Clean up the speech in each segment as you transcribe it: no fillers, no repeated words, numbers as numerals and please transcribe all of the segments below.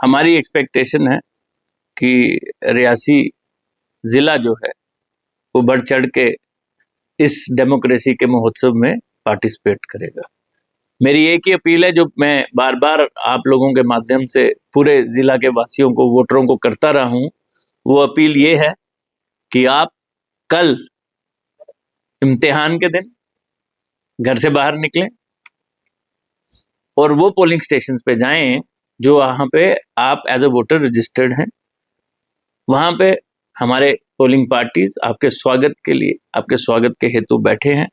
हमारी एक्सपेक्टेशन है कि रियासी ज़िला जो है वो बढ़ चढ़ के इस डेमोक्रेसी के महोत्सव में पार्टिसिपेट करेगा। मेरी एक ही अपील है जो मैं बार बार आप लोगों के माध्यम से पूरे ज़िला के वासियों को, वोटरों को करता रहा हूँ, वो अपील ये है कि आप कल इम्तिहान के दिन घर से बाहर निकलें और वो पोलिंग स्टेशंस पे जाएं जो वहाँ पे आप एज अ वोटर रजिस्टर्ड हैं। वहाँ पे हमारे पोलिंग पार्टीज आपके स्वागत के लिए, आपके स्वागत के हेतु बैठे हैं।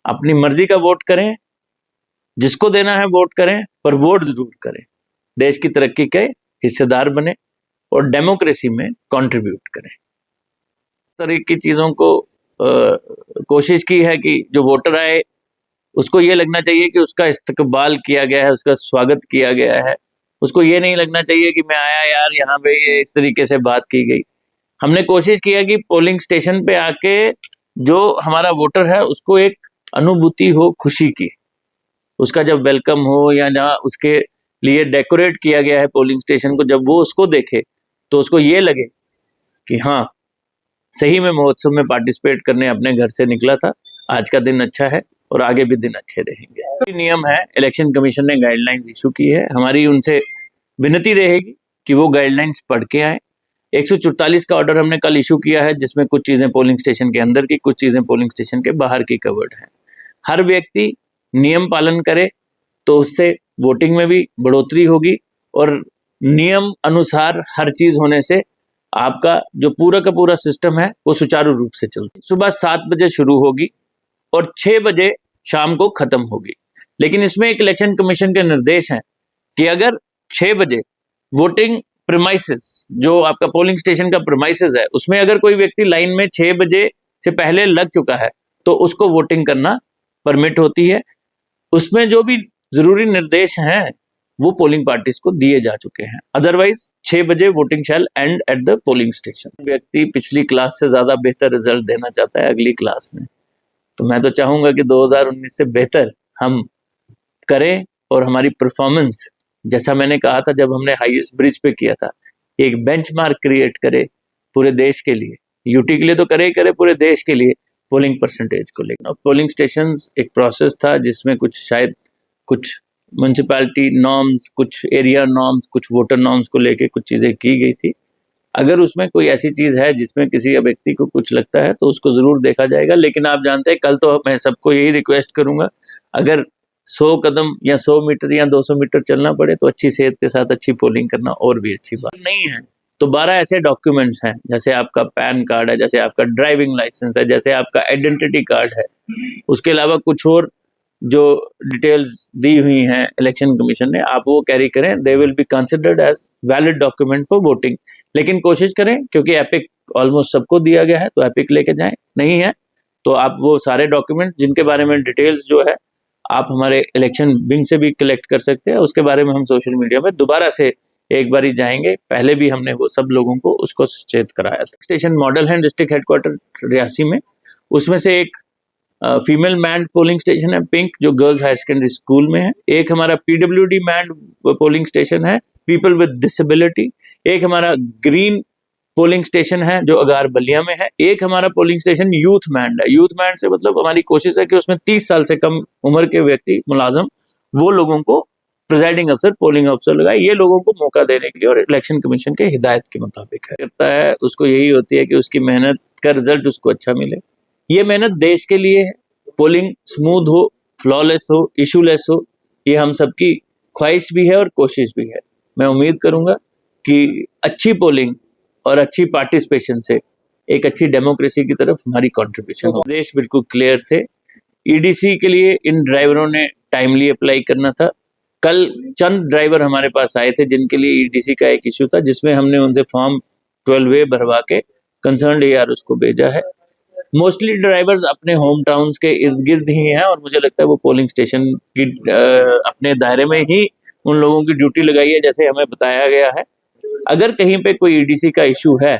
अपनी मर्जी का वोट करें, जिसको देना है वोट करें, पर वोट जरूर करें। देश की तरक्की के हिस्सेदार बने और डेमोक्रेसी में कंट्रीब्यूट करें। इस तरह की चीज़ों को कोशिश की है कि जो वोटर आए उसको ये लगना चाहिए कि उसका इस्तकबाल किया गया है, उसका स्वागत किया गया है। उसको ये नहीं लगना चाहिए कि मैं आया यार यहाँ पे ये इस तरीके से बात की गई। हमने कोशिश किया कि पोलिंग स्टेशन पे आके जो हमारा वोटर है उसको एक अनुभूति हो खुशी की, उसका जब वेलकम हो या जहाँ उसके लिए डेकोरेट किया गया है पोलिंग स्टेशन को, जब वो उसको देखे तो उसको ये लगे कि हाँ सही में महोत्सव में पार्टिसिपेट करने अपने घर से निकला था, आज का दिन अच्छा है और आगे भी दिन अच्छे रहेंगे। नियम है, इलेक्शन कमीशन ने गाइडलाइंस इशू की है। हमारी उनसे विनती रहेगी कि वो गाइडलाइंस पढ़ के आए। 144 का ऑर्डर हमने कल इशू किया है, जिसमें कुछ चीज़ें पोलिंग स्टेशन के अंदर की, कुछ चीज़ें पोलिंग स्टेशन के बाहर की कवर्ड है। हर व्यक्ति नियम पालन करे तो उससे वोटिंग में भी बढ़ोतरी होगी और नियम अनुसार हर चीज़ होने से आपका जो पूरा का पूरा सिस्टम है वो सुचारू रूप से चलता है। सुबह 7 बजे शुरू होगी और 6 बजे शाम को खत्म होगी। लेकिन इसमें एक इलेक्शन कमीशन के निर्देश हैं कि अगर 6 बजे वोटिंग प्रीमाइसेस, जो आपका पोलिंग स्टेशन का प्रीमाइसेस है, उसमें अगर कोई व्यक्ति लाइन में 6 बजे से पहले लग चुका है तो उसको वोटिंग करना परमिट होती है। उसमें जो भी जरूरी निर्देश हैं वो पोलिंग पार्टीज को दिए जा चुके हैं। अदरवाइज 6 बजे voting shall end at the polling station. व्यक्ति पिछली क्लास से ज्यादा बेहतर रिजल्ट देना चाहता है अगली क्लास में, तो मैं तो चाहूंगा कि 2019 से बेहतर हम करें और हमारी परफॉर्मेंस, जैसा मैंने कहा था जब हमने हाईएस्ट ब्रिज पे किया था, एक बेंचमार्क क्रिएट करे पूरे देश के लिए। यूटी के लिए तो करे ही करे, पूरे देश के लिए पोलिंग परसेंटेज को लेकर। पोलिंग स्टेशंस एक प्रोसेस था जिसमें कुछ म्यूनसिपैलिटी नॉर्म्स, कुछ एरिया नॉर्म्स, कुछ वोटर नॉर्म्स को लेके कुछ चीज़ें की गई थी। अगर उसमें कोई ऐसी चीज़ है जिसमें किसी व्यक्ति को कुछ लगता है तो उसको ज़रूर देखा जाएगा। लेकिन आप जानते हैं कल तो मैं सबको यही रिक्वेस्ट करूँगा, अगर 100 कदम या 100 मीटर या 200 मीटर चलना पड़े तो अच्छी सेहत के साथ अच्छी पोलिंग करना और भी अच्छी बात नहीं है। तो 12 ऐसे डॉक्यूमेंट्स हैं, जैसे आपका पैन कार्ड है, जैसे आपका ड्राइविंग लाइसेंस है, जैसे आपका आइडेंटिटी कार्ड है। उसके अलावा कुछ और जो डिटेल्स दी हुई हैं इलेक्शन कमीशन ने, आप वो कैरी करें। They will be considered as valid document for voting. लेकिन कोशिश करें, क्योंकि एपिक ऑलमोस्ट सबको दिया गया है, तो एपिक लेके जाएं। नहीं है तो आप वो सारे डॉक्यूमेंट जिनके बारे में डिटेल्स जो है आप हमारे इलेक्शन विंग से भी कलेक्ट कर सकते हैं। उसके बारे में हम सोशल मीडिया में दोबारा से एक बार ही जाएंगे। पहले भी हमने वो सब लोगों को उसको सचेत कराया था। स्टेशन मॉडल है डिस्ट्रिक्ट हेडक्वार्टर रियासी में, उसमें से एक फीमेल मैंड पोलिंग स्टेशन है पिंक, जो गर्ल्स हायर सेकेंडरी स्कूल में है। एक हमारा पीडब्ल्यूडी मैंड पोलिंग स्टेशन है पीपल विद डिसेबिलिटी। एक हमारा ग्रीन पोलिंग स्टेशन है जो अगार बलिया में है। एक हमारा पोलिंग स्टेशन यूथ मैंड है। यूथ मैंड से मतलब हमारी कोशिश है कि उसमें 30 साल से कम उम्र के व्यक्ति मुलाजम, वो लोगों को प्रिजाइडिंग अफसर, पोलिंग अफसर लगाए। ये लोगों को मौका देने के लिए और इलेक्शन कमीशन के हिदायत के मुताबिक करता है। उसको यही होती है कि उसकी मेहनत का रिजल्ट उसको अच्छा मिले। ये मेहनत देश के लिए है। पोलिंग स्मूथ हो, फ्लॉलेस हो, इशूलेस हो, ये हम सबकी ख्वाहिश भी है और कोशिश भी है। मैं उम्मीद करूंगा कि अच्छी पोलिंग और अच्छी पार्टिसिपेशन से एक अच्छी डेमोक्रेसी की तरफ हमारी कंट्रीब्यूशन हो। देश बिल्कुल क्लियर थे। ईडीसी के लिए इन ड्राइवरों ने टाइमली अप्लाई करना था। कल चंद ड्राइवर हमारे पास आए थे जिनके लिए ईडीसी का एक इशू था, जिसमें हमने उनसे फॉर्म 12A भरवा के कंसर्न AR उसको भेजा है। मोस्टली ड्राइवर्स अपने होम टाउन्स के इर्द गिर्द ही हैं और मुझे लगता है वो पोलिंग स्टेशन की अपने दायरे में ही उन लोगों की ड्यूटी लगाई है, जैसे हमें बताया गया है। अगर कहीं पे कोई ईडीसी का इशू है,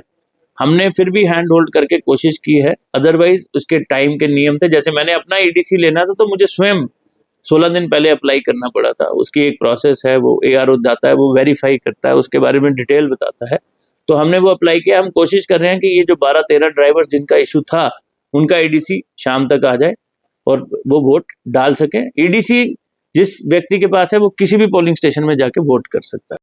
हमने फिर भी हैंड होल्ड करके कोशिश की है। अदरवाइज उसके टाइम के नियम थे। जैसे मैंने अपना ईडीसी लेना था तो मुझे स्वयं 16 दिन पहले अप्लाई करना पड़ा था। उसकी एक प्रोसेस है, वो ARO जाता है, वो वेरीफाई करता है, उसके बारे में डिटेल बताता है। तो हमने वो अप्लाई किया। हम कोशिश कर रहे हैं कि ये जो 12-13 ड्राइवर्स जिनका इशू था, उनका EDC शाम तक आ जाए और वो वोट डाल सकें। EDC जिस व्यक्ति के पास है वो किसी भी पोलिंग स्टेशन में जाके वोट कर सकता है।